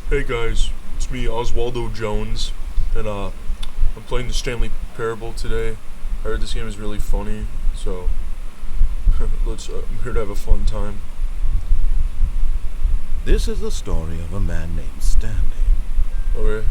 Hey guys, it's me, Oswaldo Jones, and I'm playing the Stanley Parable today. I heard this game is really funny, so I'm here to have a fun time. This is the story of a man named Stanley. Okay.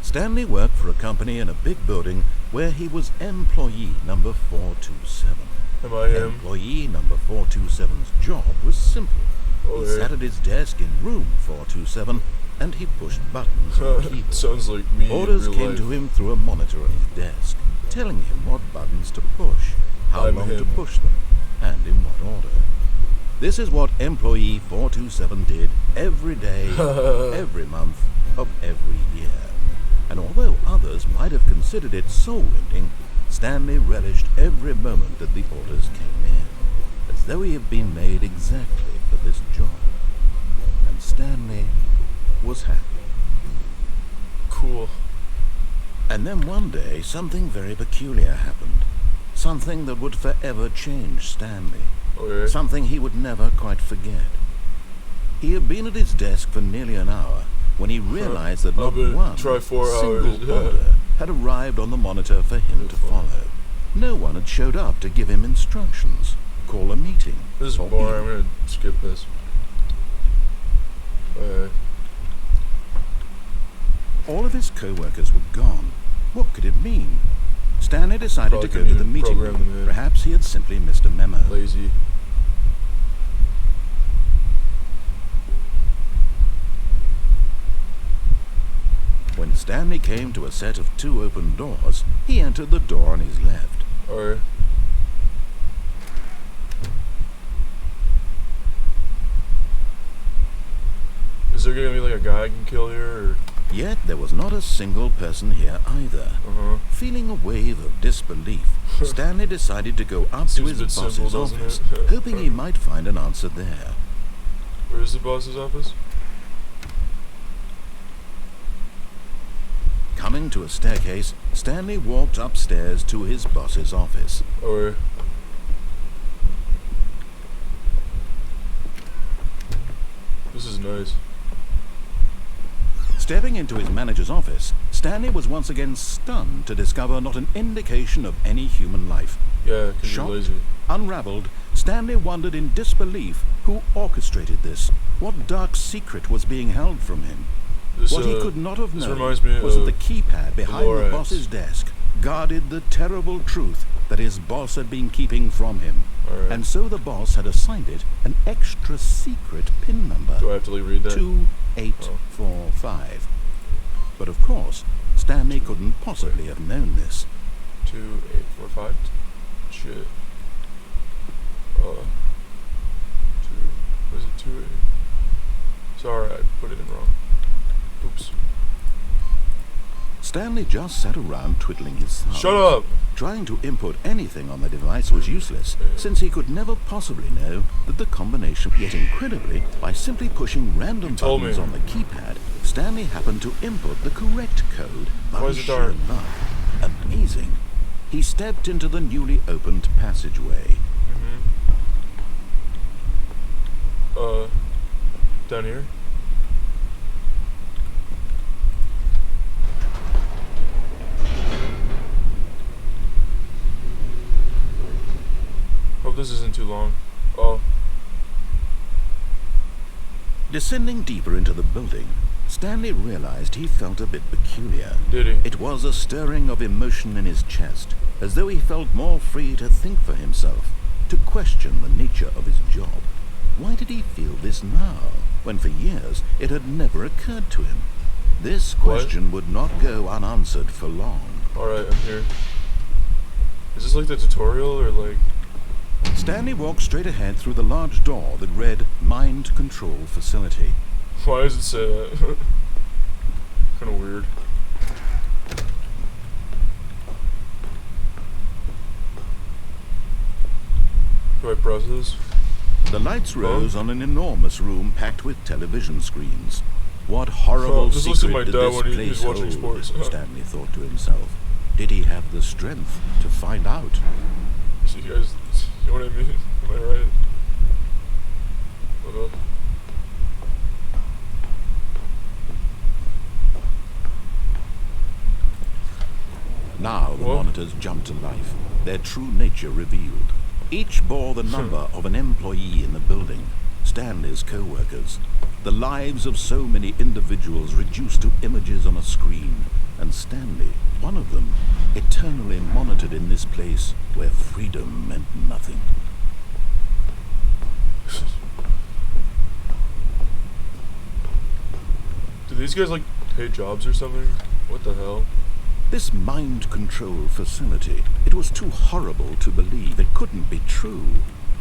Stanley worked for a company in a big building where he was employee number 427. Am I him? Employee number 427's job was simple. Okay. He sat at his desk in room 427 and he pushed buttons on the keyboard. Sounds like me. Orders in real came life. to him through a monitor on his desk, telling him what buttons to push, how I'm long him. to push them, and in what order. This is what employee 427 did every day, every month of every year. And although others might have considered it soul-rending, Stanley relished every moment that the orders came in, as though he had been made exactly for this job. And Stanley was happy. Cool. And then one day, something very peculiar happened. Something that would forever change Stanley. Okay. Something he would never quite forget. He had been at his desk for nearly an hour when he realized that not one try 4 single hours. order had arrived on the monitor for him to follow. No one had showed up to give him instructions, call a meeting. This is or boring. I'm even- gonna skip this. All of his co-workers were gone. What could it mean? Stanley decided Probably to go couldn't to the even meeting program them room. in. Perhaps he had simply missed a memo. Lazy. When Stanley came to a set of 2 open doors, he entered the door on his left. Alright. Is there gonna be like a guy I can kill here, or? Yet there was not a single person here either. Feeling a wave of disbelief, Stanley decided to go up to Seems a his bit boss's simple, doesn't office, it? hoping he might find an answer there. Where's the boss's office? Coming to a staircase, Stanley walked upstairs to his boss's office. Or this is nice. Stepping into his manager's office, Stanley was once again stunned to discover not an indication of any human life. Yeah, 'cause you're Shocked, lazy. unraveled, Stanley wondered in disbelief who orchestrated this. What dark secret was being held from him? This, What he could not have this known reminds me was that of the keypad behind the Lorax. boss's desk guarded the terrible truth that his boss had been keeping from him. Alright. And so the boss had assigned it an extra secret PIN number. Do I have to read that? 2845. But of course, Stanley couldn't possibly have known this. 2845. Shit. Was it 2? Sorry, I put it in wrong. Oops. Stanley just sat around twiddling his thumbs. Shut up! Trying to input anything on the device was useless, since he could never possibly know that the combination. Yet incredibly, by simply pushing random told buttons me. on the keypad, Stanley happened to input the correct code. Why By is it sheer dark? luck. Amazing. He stepped into the newly opened passageway. Down here? Hope this isn't too long. Oh, Descending deeper into the building, Stanley realized he felt a bit peculiar. did he? It was a stirring of emotion in his chest, as though he felt more free to think for himself, to question the nature of his job. Why did he feel this now, when for years it had never occurred to him? This question would not go unanswered for long. Alright, I'm here. Is this like the tutorial, or like... Stanley walked straight ahead through the large door that read Mind Control Facility. Why does it say that? Kinda weird. Do I press this? The lights rose on an enormous room packed with television screens. What horrible Just listen to secret my did dad this when he's place watching hold? sports. Stanley thought to himself. Did he have the strength to find out? So you guys, you know what I mean? Am I right? What? monitors jumped to life, their true nature revealed. Each bore the number of an employee in the building, Stanley's co-workers. The lives of so many individuals reduced to images on a screen, and Stanley, one of them, eternally monitored in this place where freedom meant nothing. Do these guys like hate jobs or something? What the hell? This mind control facility, it was too horrible to believe. It couldn't be true.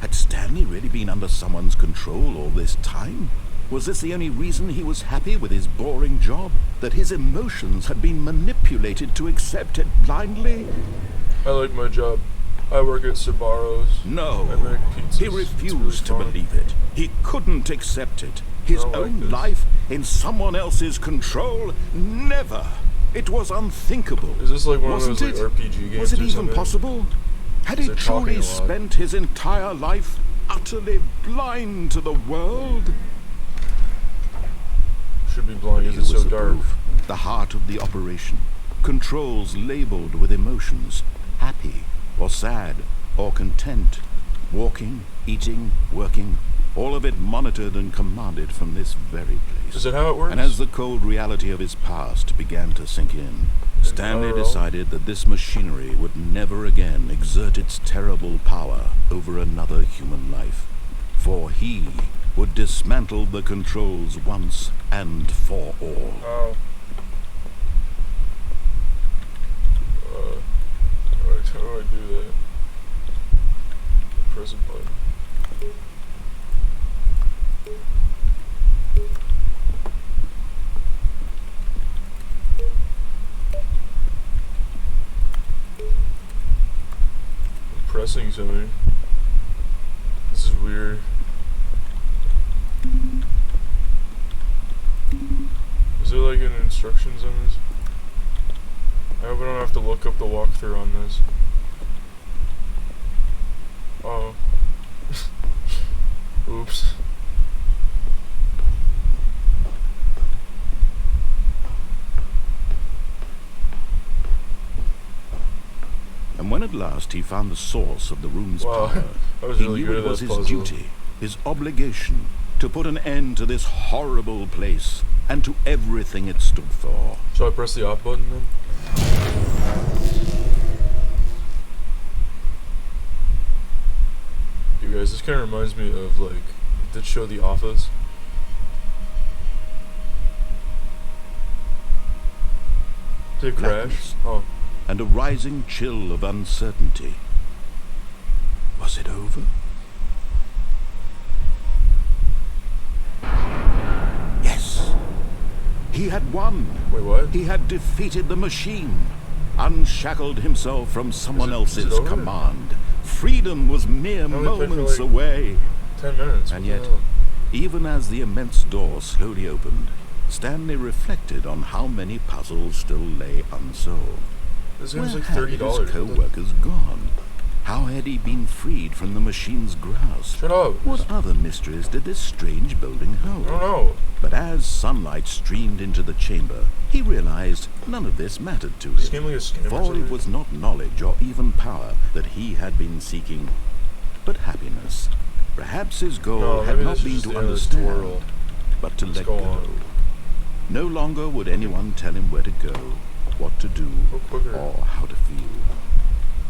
Had Stanley really been under someone's control all this time? Was this the only reason he was happy with his boring job? That his emotions had been manipulated to accept it blindly? I like my job. I work at Sbarro's. No. I make pizzas. He refused to believe it. He couldn't accept it. His I don't like own this. life in someone else's control? Never. It was unthinkable. Is this like one Wasn't of those like, RPG games? Was it or even something? possible? Had he They're talking truly a lot. spent his entire life utterly blind to the world? Should be blind Here because it's was so the dark. proof, the heart of the operation. Controls labeled with emotions. Happy, or sad, or content. Walking, eating, working. All of it monitored and commanded from this very place. Is that how it works? And as the cold reality of his past began to sink in, Stanley IRL? decided that this machinery would never again exert its terrible power over another human life. For he would dismantle the controls once and for all. Oh. Alright, how do I do that? Press a button. I'm pressing something. This is weird. Is there like an instructions on this? I hope I don't have to look up the walkthrough on this. Oh. Oops. And when at last he found the source of the room's Wow, power, I was he really knew good it at was that his puzzle. duty, his obligation, to put an end to this horrible place and to everything it stood for. So I press the off button then? You guys, this kind of reminds me of like that show The Office. Did it crash? Blackness. Oh. And a rising chill of uncertainty. Was it over? Yes. He had won. Wait, what? He had defeated the machine, unshackled himself from someone Is it else's over? command. Freedom was mere only played for, moments like, away. 10 minutes. And what the yet, hell? even as the immense door slowly opened, Stanley reflected on how many puzzles still lay unsolved. This Where game's like had $30. his co-workers gone? How had he been freed from the machine's grasp? Shut up. What other mysteries did this strange building I don't hold? know. But as sunlight streamed into the chamber, he realized none of this mattered to This him. game like a scam or For it something? was not knowledge or even power that he had been seeking, but happiness. Perhaps his goal No, had maybe not this is been just to the end of this understand, tutorial. but to Let's let go go. on. No longer would anyone tell him where to go, what to do, Go quicker. or how to feel.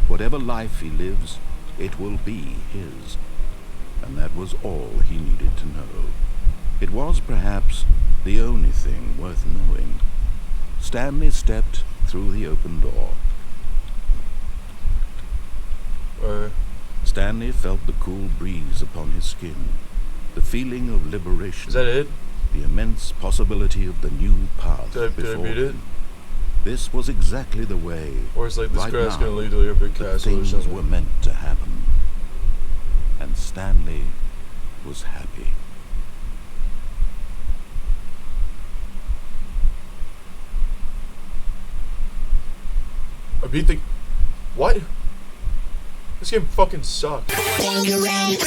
Whatever life he lives, it will be his. And that was all he needed to know. It was perhaps the only thing worth knowing. Stanley stepped through the open door. Stanley felt the cool breeze upon his skin, the feeling of liberation, Is that it? the immense possibility of the new path Did I before beat it? him. This was exactly the way Or is like this right guy's now gonna lead to like a big that castle or things something? were meant to happen. And Stanley was happy. I beat the... What? This game fucking sucks. Are you ready?